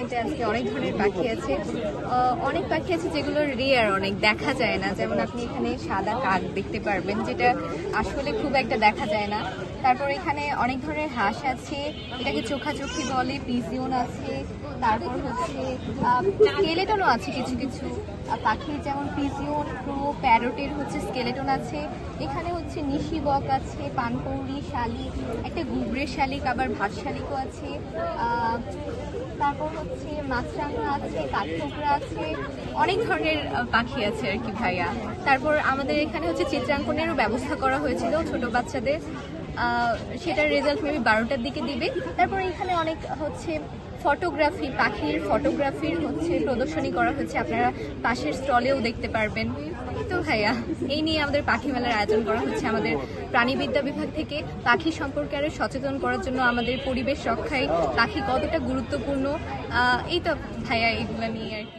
জুতে আজকে অনেক ধরনের পাখি আছে। অনেক পাখি আছে যেগুলো রেয়ার, অনেক দেখা যায় না। যেমন আপনি এখানে সাদা কাক দেখতে পারবেন, যেটা আসলে খুব একটা দেখা যায় না। তারপর এখানে অনেক ধরনের হাঁস আছে, এটাকে চোখাচোখি বলে, পিজিয়ন আছে। তারপর হচ্ছে স্কেলেটনও আছে কিছু কিছু পাখি, যেমন পিজিয়ন, ক্রো, প্যারটের হচ্ছে স্কেলেটন আছে। এখানে হচ্ছে নিশি বক আছে, পানকৌড়ি, শালিক, একটা গুবরে শালিক, আবার ভাত শালিকও আছে। তারপর হচ্ছে মাছরাঙা আছে, কাঠঠোকরা আছে, অনেক ধরনের পাখি আছে আর কি ভাইয়া। তারপর আমাদের এখানে হচ্ছে চিত্রাঙ্কনেরও ব্যবস্থা করা হয়েছিল ছোট বাচ্চাদের, সেটার রেজাল্ট মেবি 12টার দিকে দিবে। তারপর এখানে অনেক হচ্ছে ফটোগ্রাফি, পাখির ফটোগ্রাফির হচ্ছে প্রদর্শনী করা হচ্ছে, আপনারা পাশের স্টলেও দেখতে পারবেন। তো ভাইয়া, এই নিয়ে আমাদের পাখি মেলার আয়োজন করা হচ্ছে আমাদের প্রাণীবিদ্যা বিভাগ থেকে। পাখি সম্পর্কে আরো সচেতন করার জন্য, আমাদের পরিবেশ রক্ষায় পাখি কতটা গুরুত্বপূর্ণ, এই তো ভাইয়া, এগুলো নিয়ে আর কি।